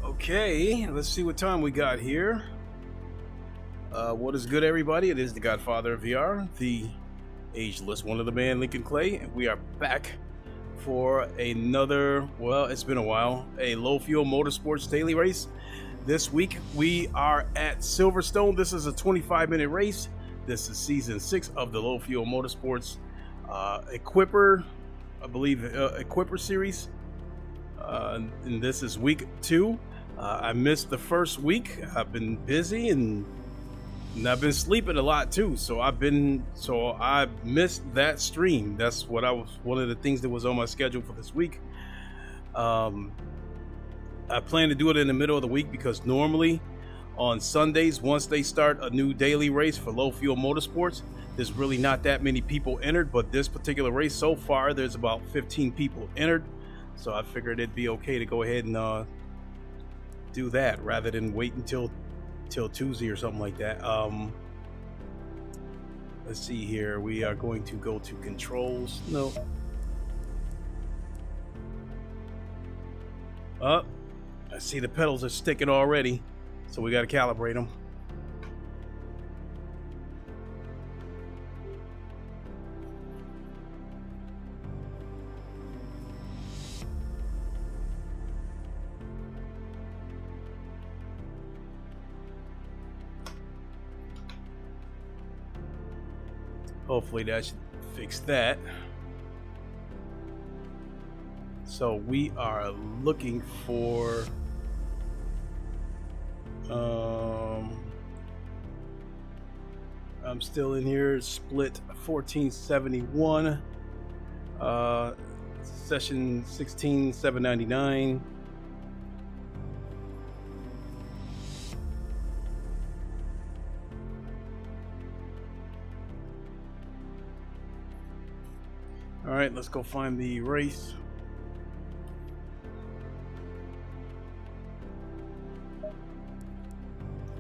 Okay, let's see what time we got here. What is good, everybody? It is the Godfather of VR, the ageless one of the band Lincoln Clay, and we are back for another, well, it's been a while, a low fuel motorsports daily race. This week we are at Silverstone. This is a 25-minute race. This is season 6 of the low fuel motorsports Equipper, I believe, Equipper series, and this is week 2. I missed the first week. I've been busy and I've been sleeping a lot too. So I missed that stream. That's what one of the things that was on my schedule for this week. I plan to do it in the middle of the week because normally on Sundays, once they start a new daily race for low fuel motorsports, there's really not that many people entered. But this particular race so far, there's about 15 people entered. So I figured it'd be okay to go ahead and do that rather than wait until Tuesday or something like that. Let's see here. We are going to go to controls. No. I see the pedals are sticking already, so we got to calibrate them. Hopefully that should fix that. So we are looking for I'm still in here, split 1471, session 16799. All right, let's go find the race.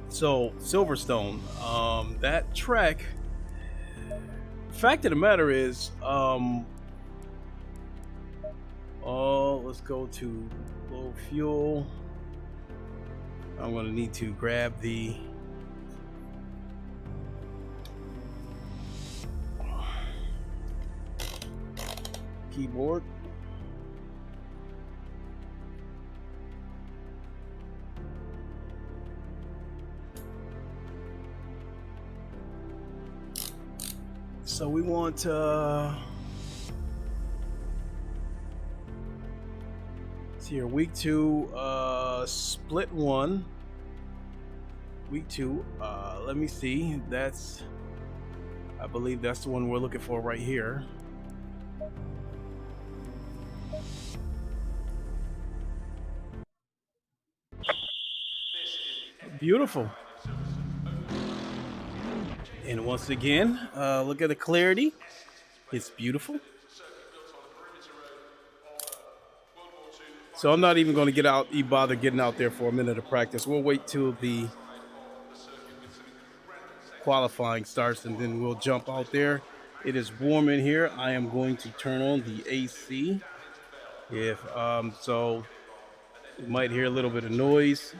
So Silverstone, that track, fact of the matter is, let's go to low fuel. I'm gonna need to grab the keyboard. So we want let's see here, week 2, split 1. Week 2, let me see. I believe that's the one we're looking for right here. Beautiful. And once again, look at the clarity. It's beautiful. So I'm not even going to bother getting out there for a minute of practice. We'll wait till the qualifying starts and then we'll jump out there. It is warm in here. I am going to turn on the AC. So you might hear a little bit of noise.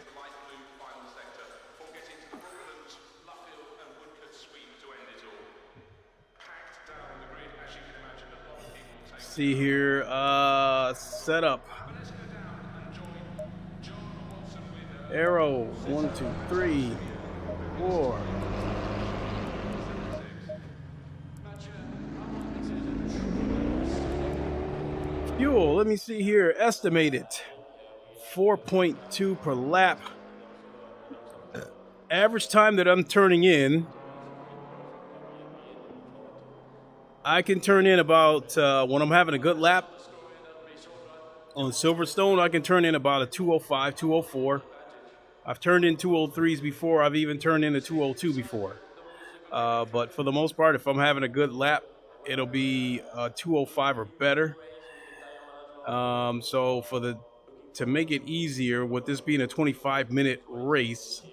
See here, setup. Arrow, 1, 2, 3, 4. Fuel, let me see here. Estimated 4.2 per lap. Average time that I'm turning in, I can turn in about, when I'm having a good lap on Silverstone, I can turn in about a 205, 204. I've turned in 203s before. I've even turned in a 202 before. But for the most part, if I'm having a good lap, it'll be 205 or better. So to make it easier, with this being a 25-minute race,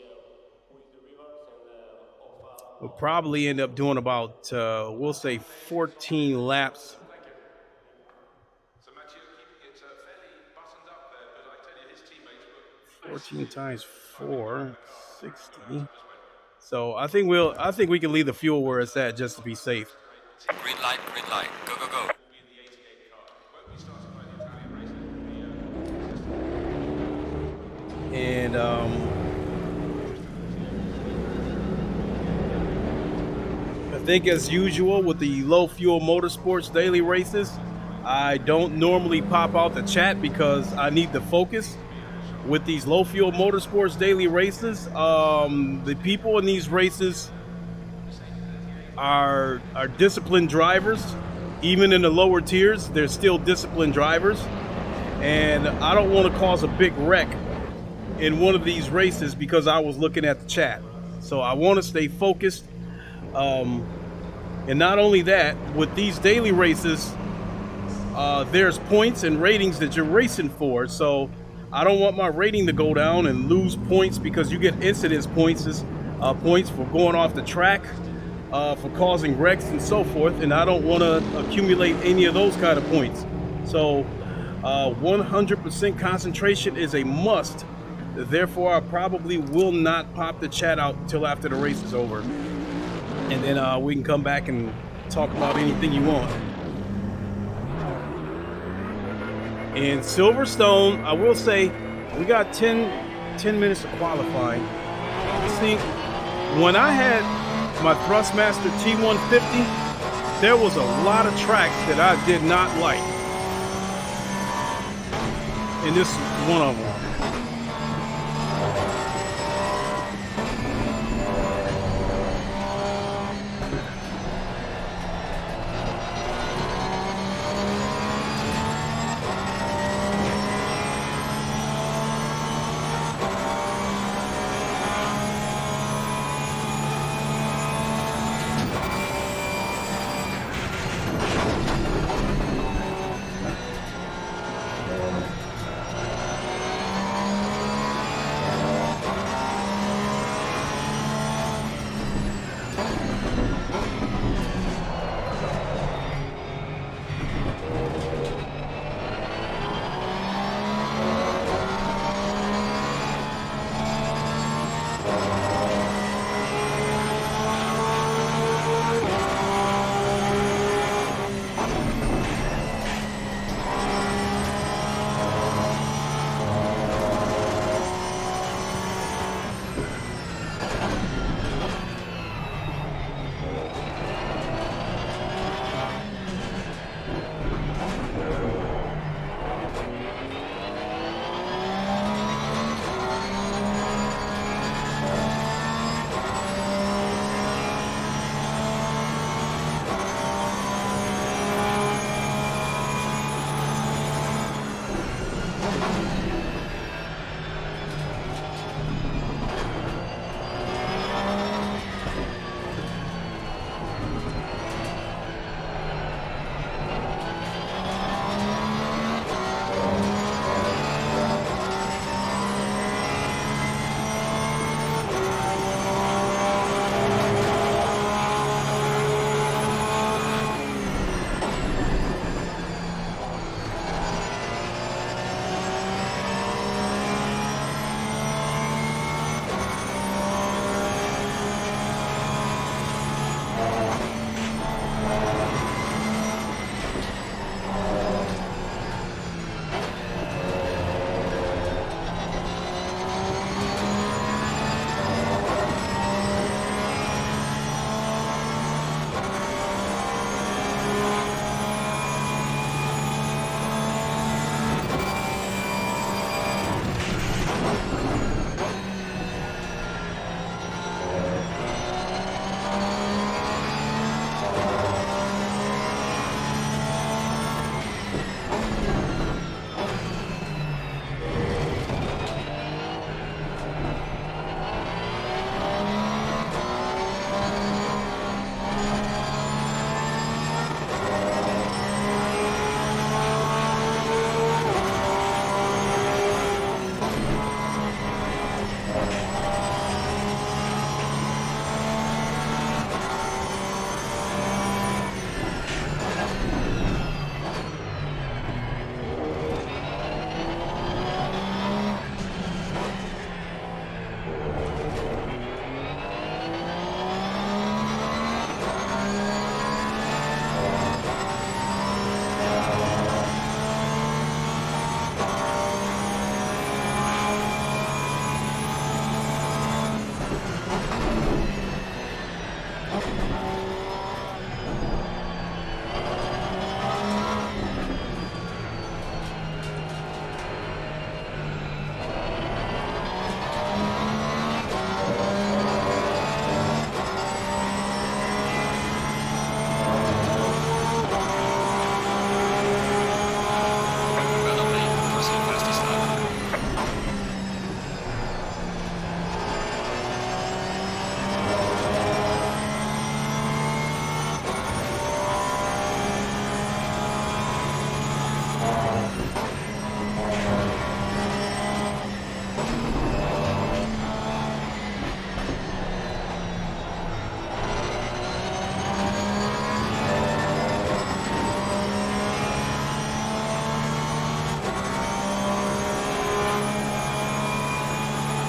we'll probably end up doing about, we'll say 14 laps. 14 times 4, 60. So I think we can leave the fuel where it's at just to be safe. Green light, go, go, go. And I think as usual with the low fuel motorsports daily races, I don't normally pop out the chat because I need to focus. With these low fuel motorsports daily races, the people in these races are disciplined drivers. Even in the lower tiers, they're still disciplined drivers. And I don't want to cause a big wreck in one of these races because I was looking at the chat. So I want to stay focused. And not only that, with these daily races, there's points and ratings that you're racing for. So I don't want my rating to go down and lose points because you get incidence points, points for going off the track, for causing wrecks and so forth. And I don't want to accumulate any of those kind of points. So 100% concentration is a must. Therefore, I probably will not pop the chat out until after the race is over. And then we can come back and talk about anything you want. In Silverstone, I will say we got 10 minutes of qualifying. See, when I had my Thrustmaster T150, there was a lot of tracks that I did not like. And this is one of them.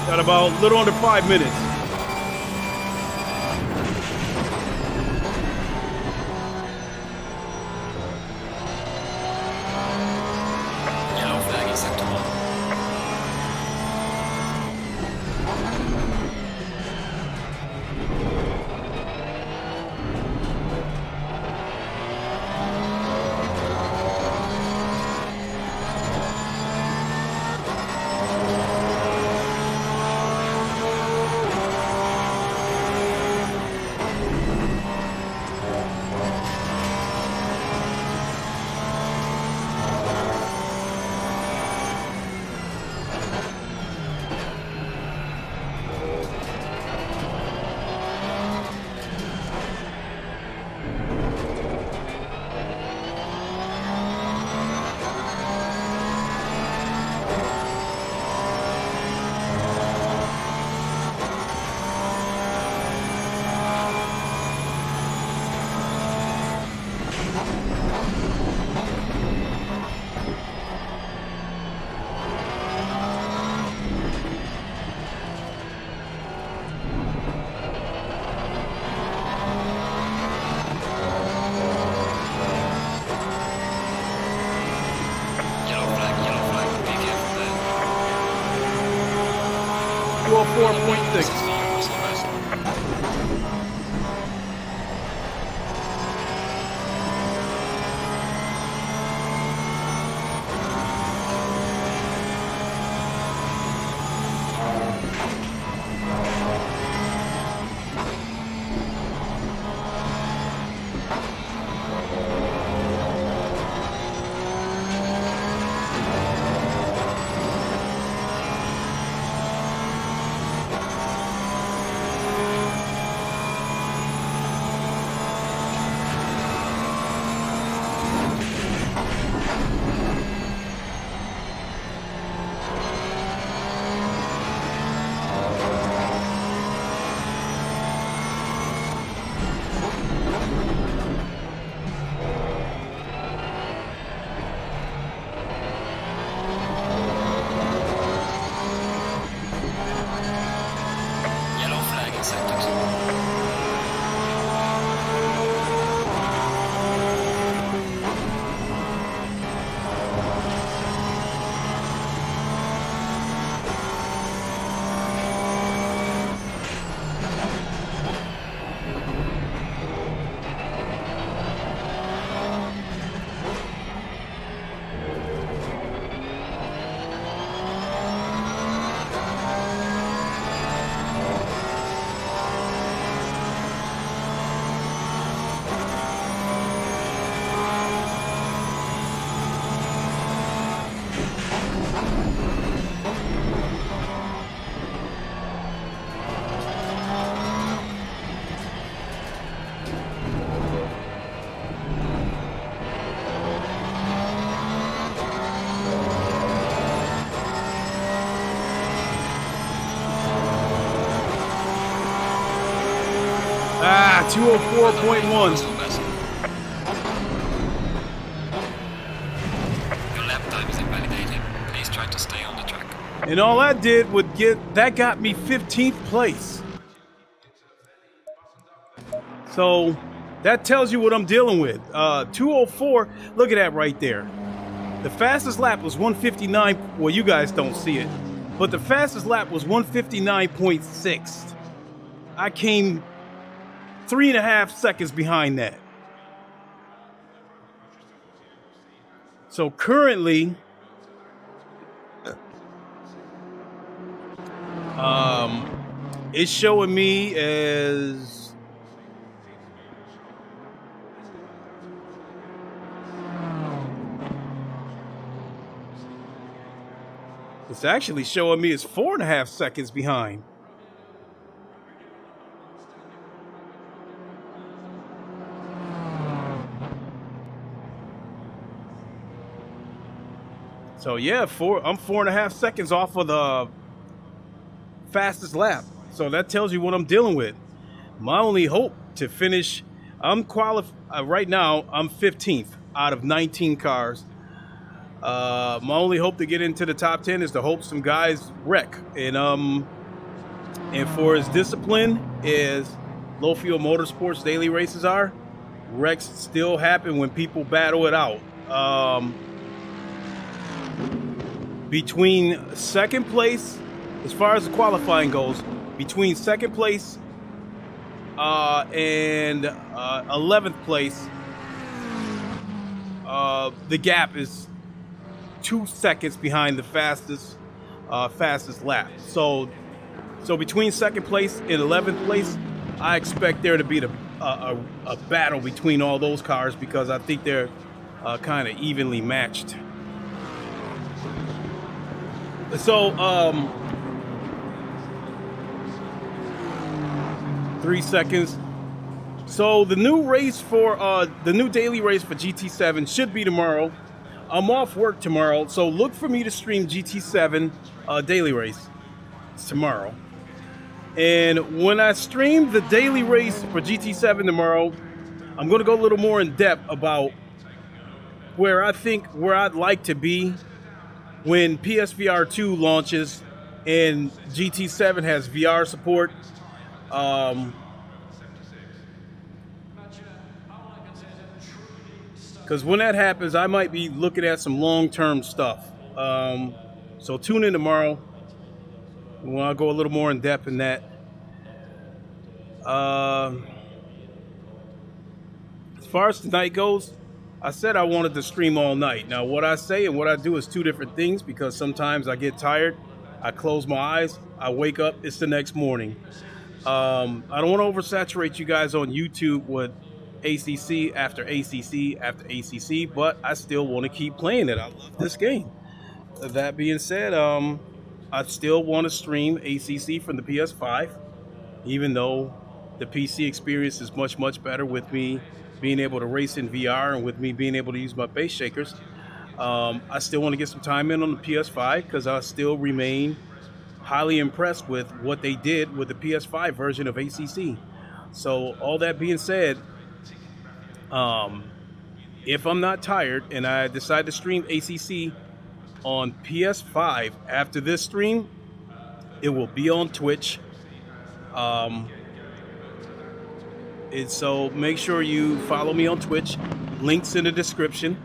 Got about a little under 5 minutes. Yellow flag is sector 1. Well, 4.6. Ah, 204.1. Your lap time is invalidated. Please try to stay on the track. And all that did would got me 15th place. So that tells you what I'm dealing with. 204, look at that right there. The fastest lap was 159. Well, you guys don't see it, but the fastest lap was 159.6. I came 3.5 seconds behind that. So currently, it's showing me as it's actually showing me as 4.5 seconds behind. So yeah, I'm 4.5 seconds off of the fastest lap. So that tells you what I'm dealing with. My only hope to finish, I'm qualified right now. I'm 15th out of 19 cars. My only hope to get into the top 10 is to hope some guys wreck, and And for as disciplined as low fuel motorsports daily races are, wrecks still happen when people battle it out. Between second place, as far as the qualifying goes, between second place and 11th place, the gap is 2 seconds behind the fastest lap. So between second place and 11th place, I expect there to be a battle between all those cars, because I think they're kind of evenly matched. So 3 seconds. So the new race for the new daily race for GT7 should be tomorrow. I'm off work tomorrow, so look for me to stream GT7 daily race. It's tomorrow. And when I stream the daily race for GT7 tomorrow, I'm going to go a little more in depth about where I'd like to be when PSVR 2 launches and GT7 has VR support. Because when that happens, I might be looking at some long-term stuff. So tune in tomorrow when I go a little more in depth in that. As far as tonight goes, I said I wanted to stream all night. Now, what I say and what I do is two different things, because sometimes I get tired, I close my eyes, I wake up, it's the next morning. I don't want to oversaturate you guys on YouTube with ACC after ACC after ACC, but I still want to keep playing it. I love this game. That being said, I still want to stream ACC from the PS5, even though the PC experience is much, much better with me being able to race in VR and with me being able to use my base shakers. I still want to get some time in on the PS5, because I still remain highly impressed with what they did with the PS5 version of ACC. So all that being said, if I'm not tired and I decide to stream ACC on PS5 after this stream, it will be on Twitch. And so make sure you follow me on Twitch. Links in the description.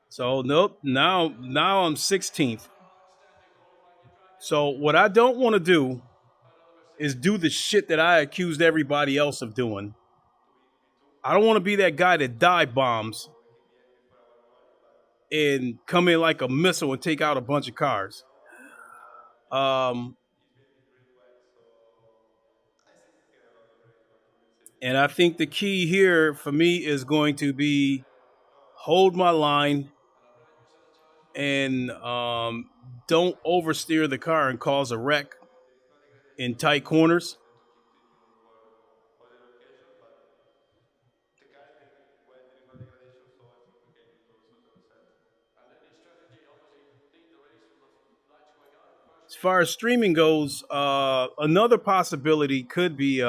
So nope, now I'm 16th. So what I don't want to do is do the shit that I accused everybody else of doing. I don't want to be that guy that dive bombs and come in like a missile and take out a bunch of cars. And I think the key here for me is going to be hold my line and don't oversteer the car and cause a wreck in tight corners. As far as streaming goes, another possibility could be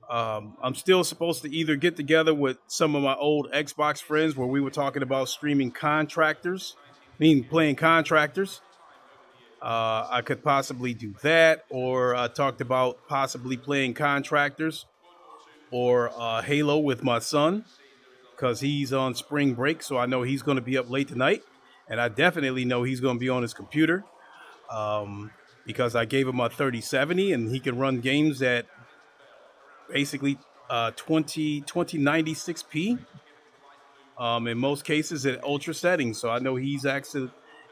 I'm still supposed to either get together with some of my old Xbox friends where we were talking about streaming contractors, playing contractors. I could possibly do that, or I talked about possibly playing contractors or Halo with my son, because he's on spring break, so I know he's going to be up late tonight. And I definitely know he's going to be on his computer because I gave him a 3070 and he can run games at basically 2096p. In most cases at ultra settings. So I know he's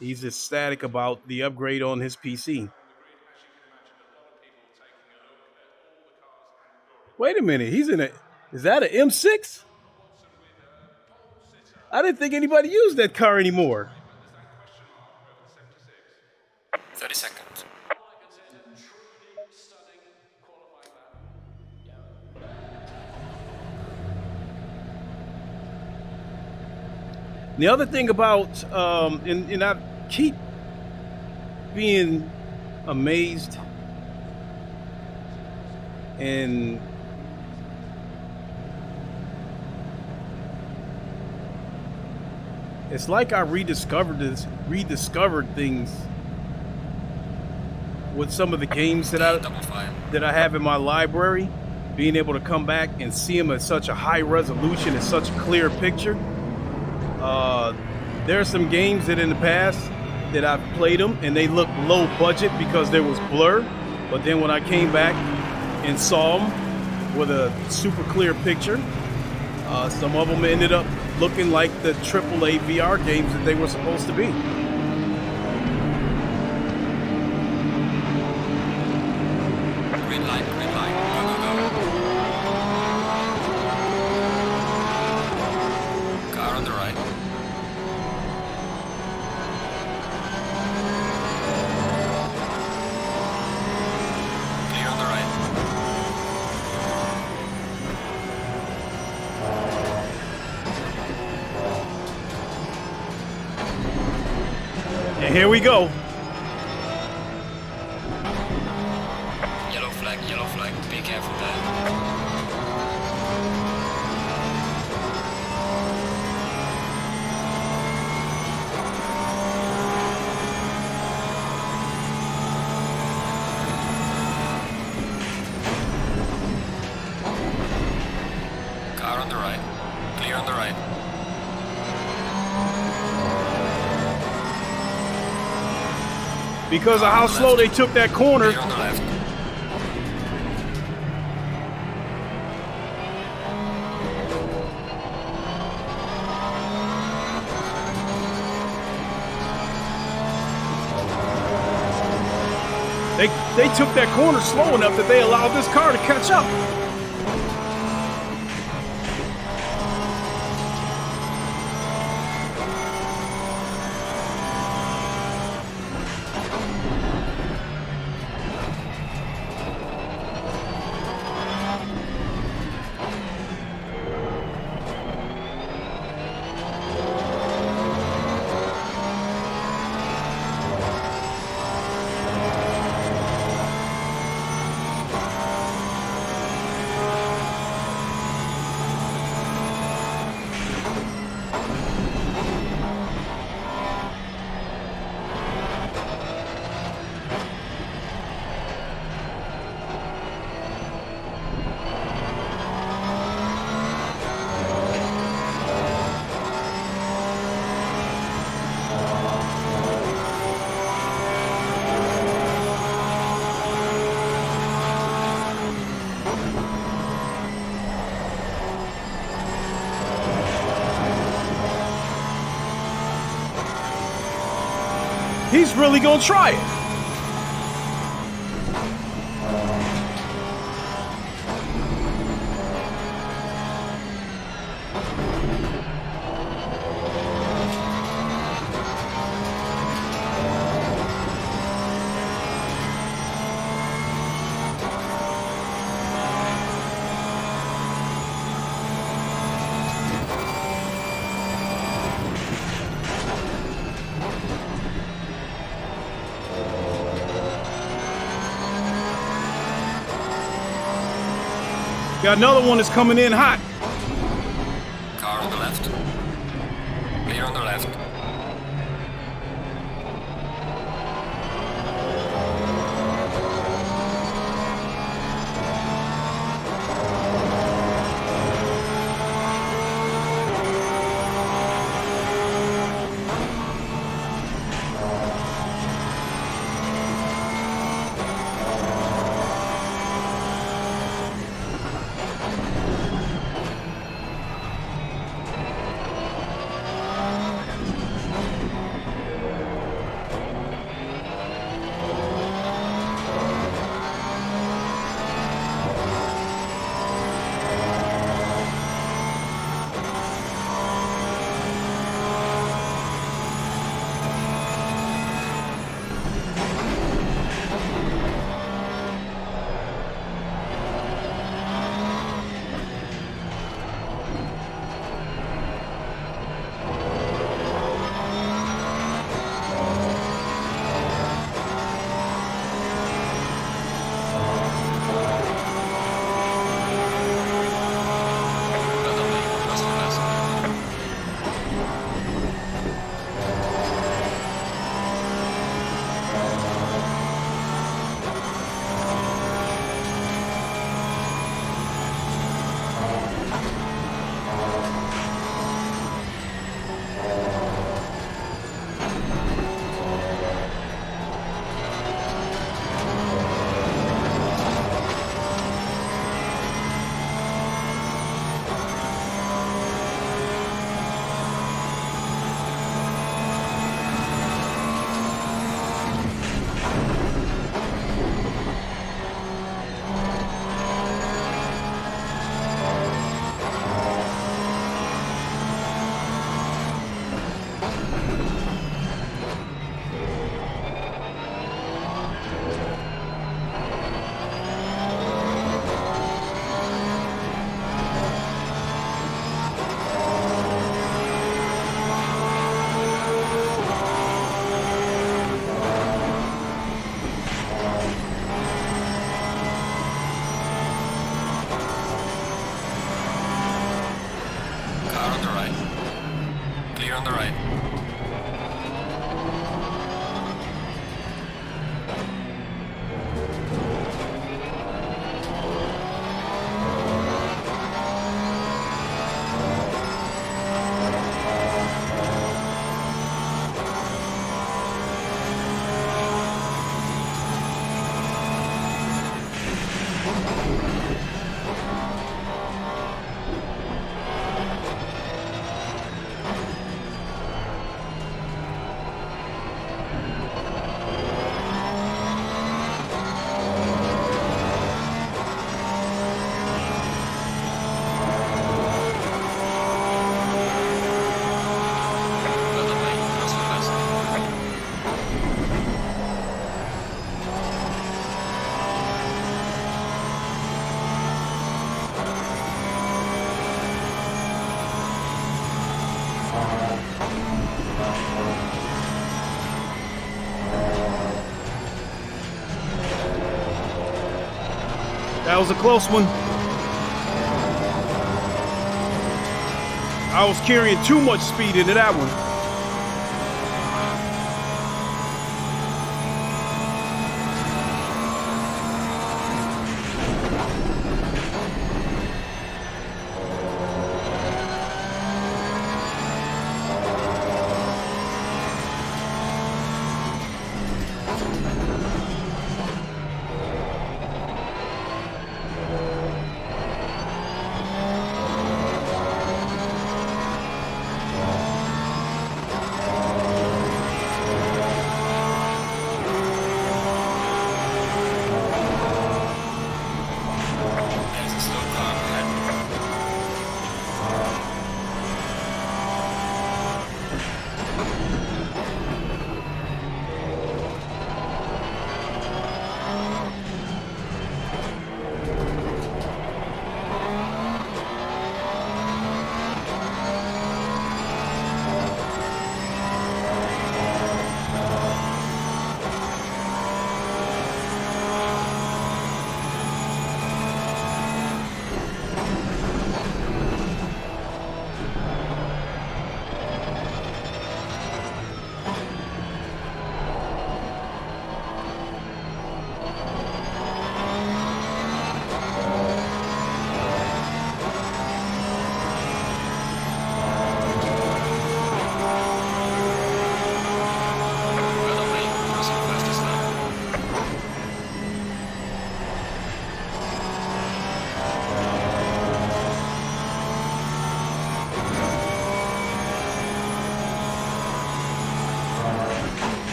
ecstatic about the upgrade on his PC. Wait a minute, is that an M6? I didn't think anybody used that car anymore. 30 seconds. The other thing about, and I keep being amazed And it's like I rediscovered things with some of the games that I have in my library, being able to come back and see them at such a high resolution and such a clear picture. There are some games that in the past that I've played them and they looked low budget because there was blur, but then when I came back and saw them with a super clear picture, some of them ended up looking like the AAA VR games that they were supposed to be. Green light, go, go, go. Car on the right. Clear on the right. And here we go. Yellow flag, be careful there. Car on the right, clear on the right. Because of how slow they took that corner, Clear on the left. they took that corner slow enough that they allowed this car to catch up. He's really gonna try it. Got another one that's coming in hot. Car on the left. Clear on the left. on the right. That was a close one. I was carrying too much speed into that one.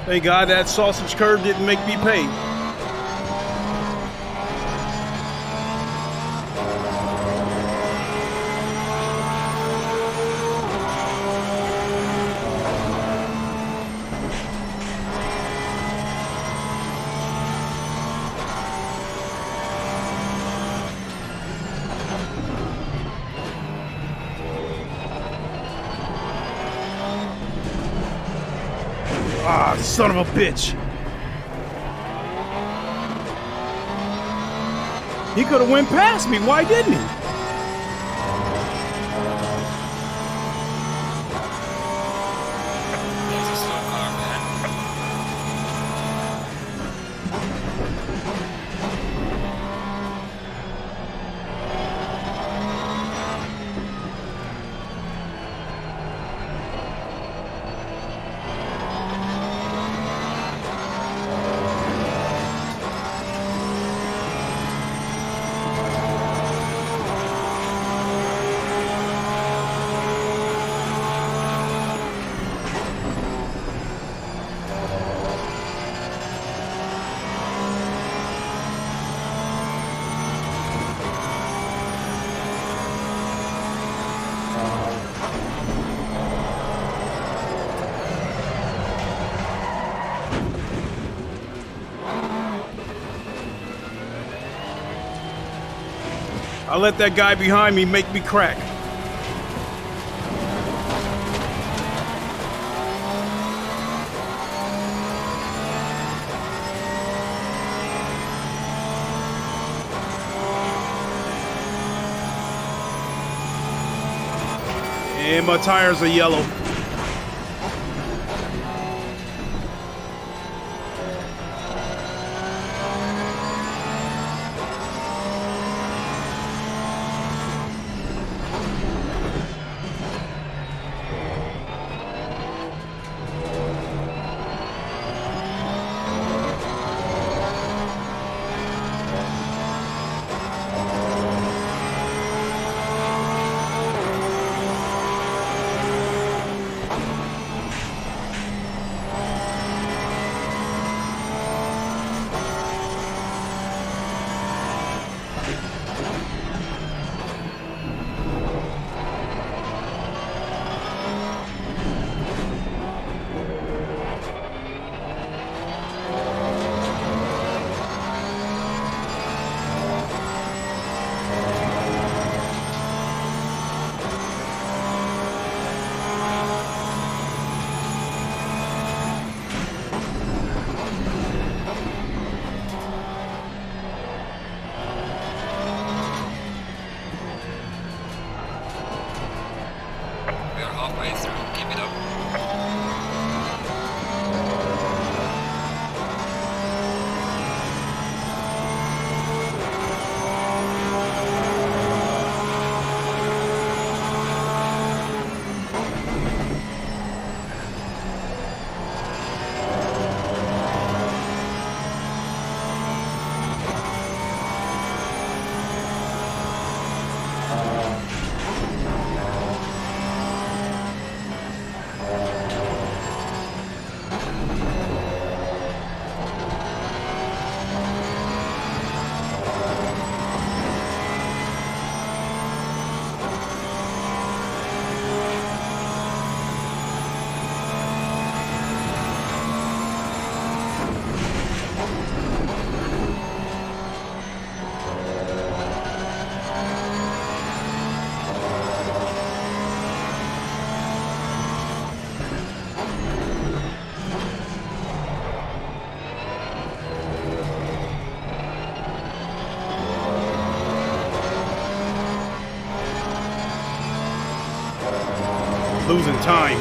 Thank God that sausage curve didn't make me pay. Ah, son of a bitch. He could have went past me. Why didn't he? I'll let that guy behind me make me crack. And my tires are yellow. Halfway through, keep it up. Losing time.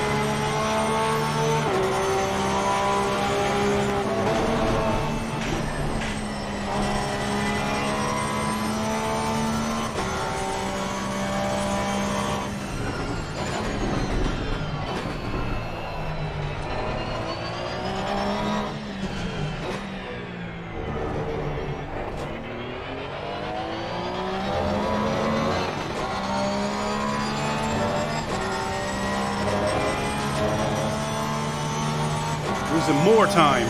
Losing more time.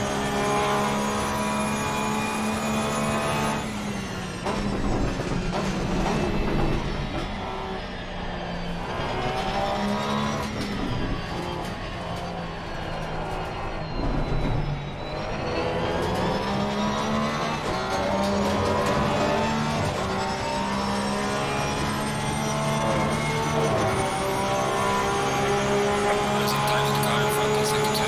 Losing time to the car in front of sector 2.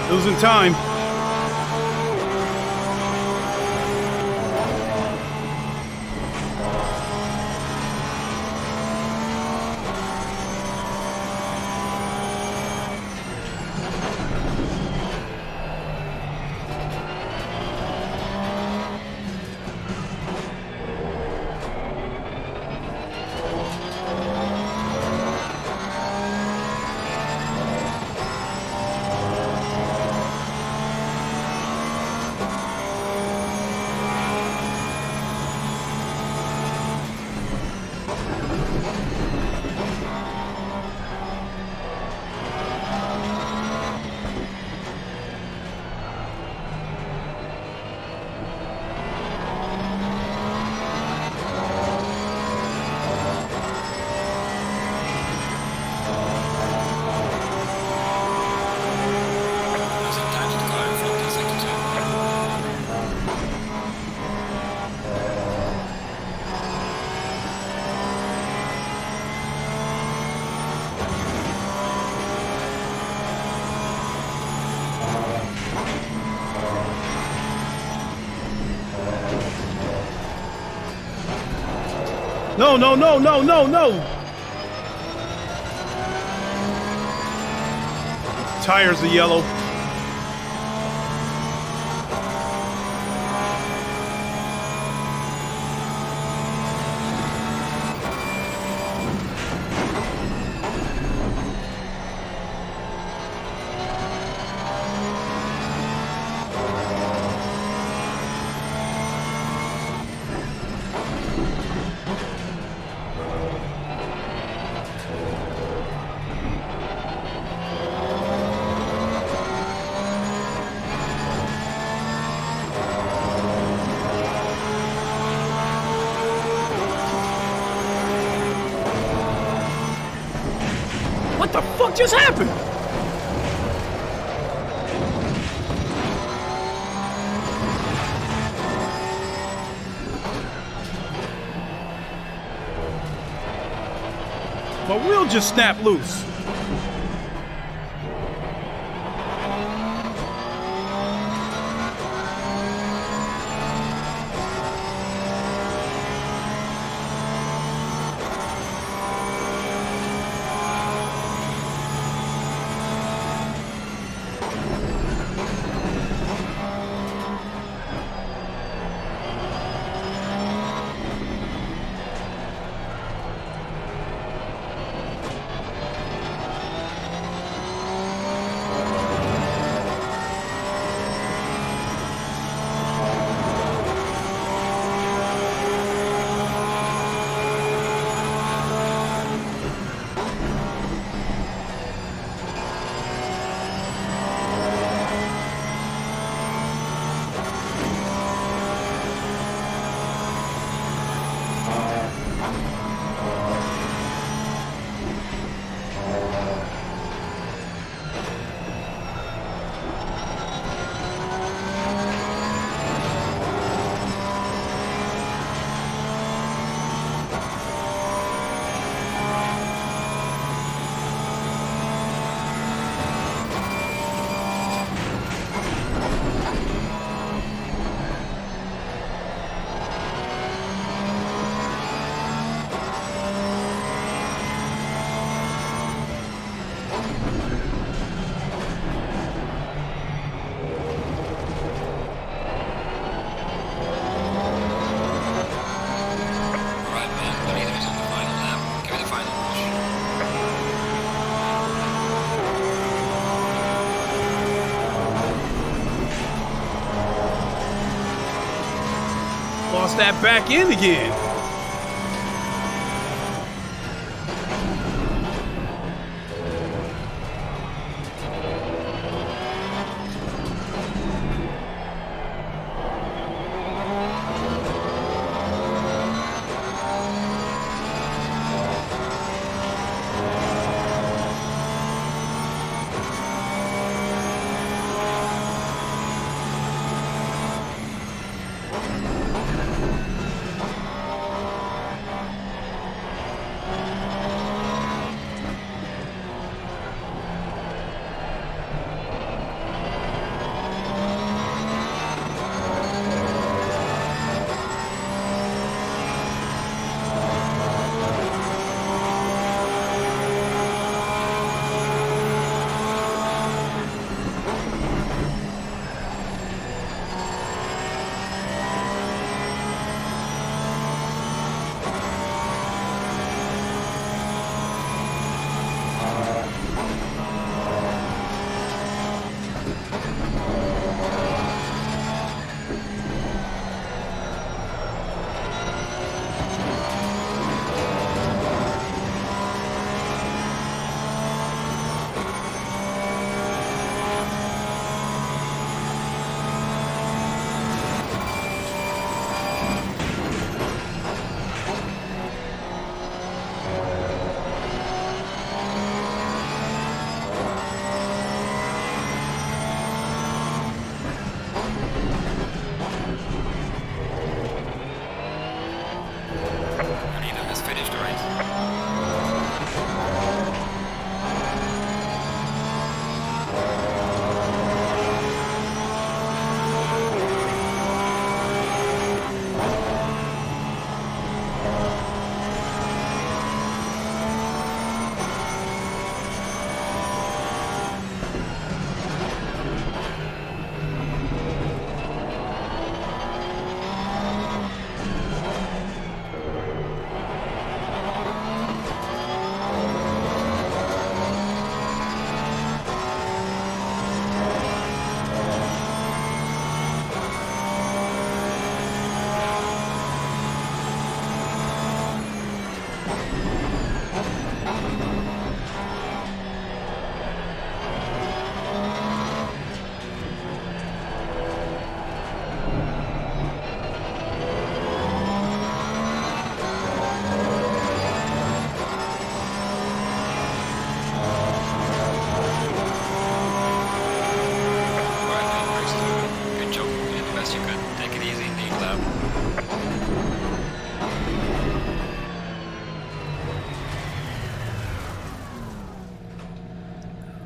Losing time. No, no, no, no, no, no! Tires are yellow. What the fuck just happened? My wheel just snapped loose. Lost that back end again.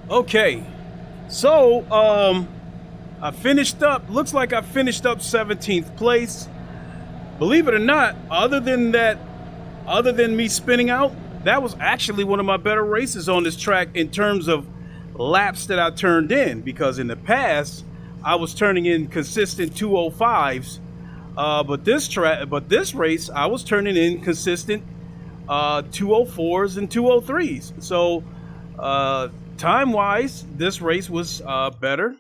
Okay, so I finished up, looks like I finished up 17th place. Believe it or not, other than me spinning out, that was actually one of my better races on this track in terms of laps that I turned in, because in the past I was turning in consistent 205s, but this race I was turning in consistent 204s and 203s. So time wise, this race was better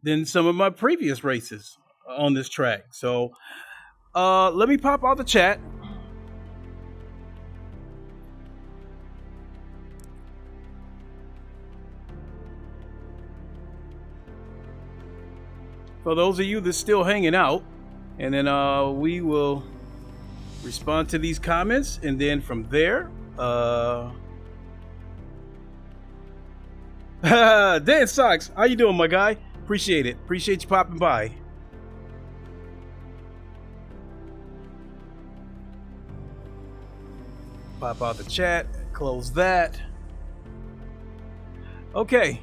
than some of my previous races on this track. So let me pop out the chat. For those of you that's still hanging out, and then we will respond to these comments, and then from there, Dan Socks, how you doing, my guy? Appreciate it. Appreciate you popping by. Pop out the chat, close that. Okay.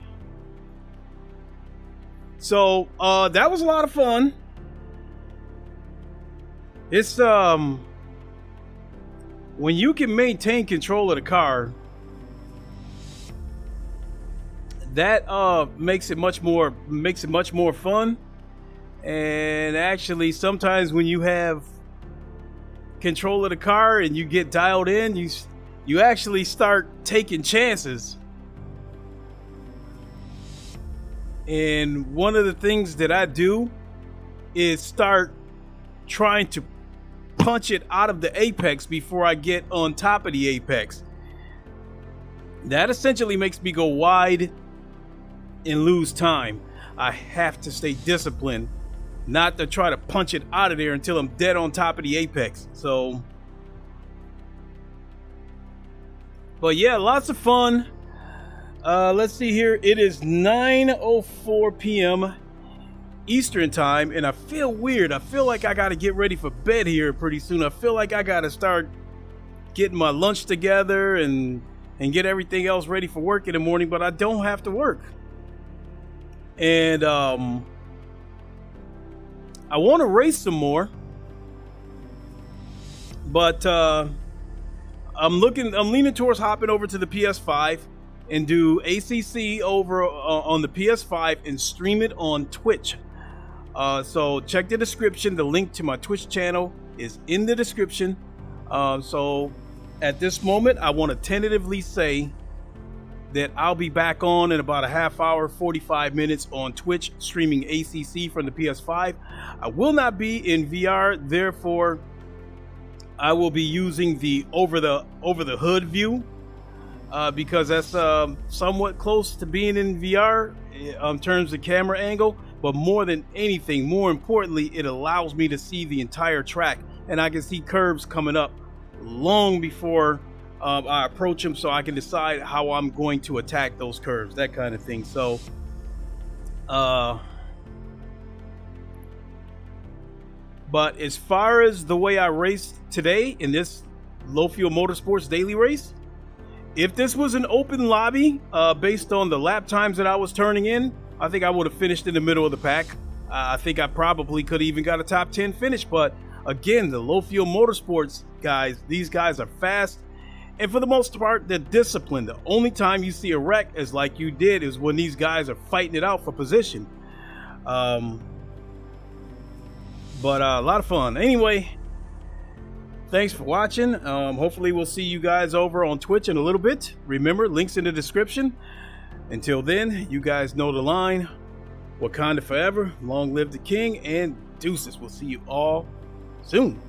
So that was a lot of fun. It's when you can maintain control of the car, that makes it much more fun. And actually, sometimes when you have control of the car and you get dialed in, you actually start taking chances. And one of the things that I do is start trying to punch it out of the apex before I get on top of the apex. That essentially makes me go wide and lose time. I have to stay disciplined not to try to punch it out of there until I'm dead on top of the apex. So, but yeah, lots of fun. Let's see here. It is 9:04 p.m. Eastern time, and I feel weird. I feel like I got to get ready for bed here pretty soon. I feel like I got to start getting my lunch together and get everything else ready for work in the morning, but I don't have to work. And I want to race some more, but I'm leaning towards hopping over to the PS5 and do ACC over on the PS5 and stream it on Twitch. So check the description. The link to my Twitch channel is in the description. So at this moment, I want to tentatively say that I'll be back on in about a half hour, 45 minutes on Twitch, streaming ACC from the PS5. I will not be in VR, therefore I will be using the over the hood view. Because that's somewhat close to being in VR in terms of camera angle, but more than anything, more importantly, it allows me to see the entire track, and I can see curves coming up long before I approach them, so I can decide how I'm going to attack those curves, that kind of thing. So but as far as the way I raced today in this Low Fuel Motorsports daily race, if this was an open lobby, based on the lap times that I was turning in, I think I would have finished in the middle of the pack. I think I probably could have even got a top 10 finish. But again, the Low Fuel Motorsports guys, these guys are fast. And for the most part, they're disciplined. The only time you see a wreck is like you did is when these guys are fighting it out for position. But a lot of fun. Anyway, thanks for watching. Hopefully we'll see you guys over on Twitch in a little bit. Remember, links in the description. Until then, you guys know the line. Wakanda forever, long live the king, and deuces. We'll see you all soon.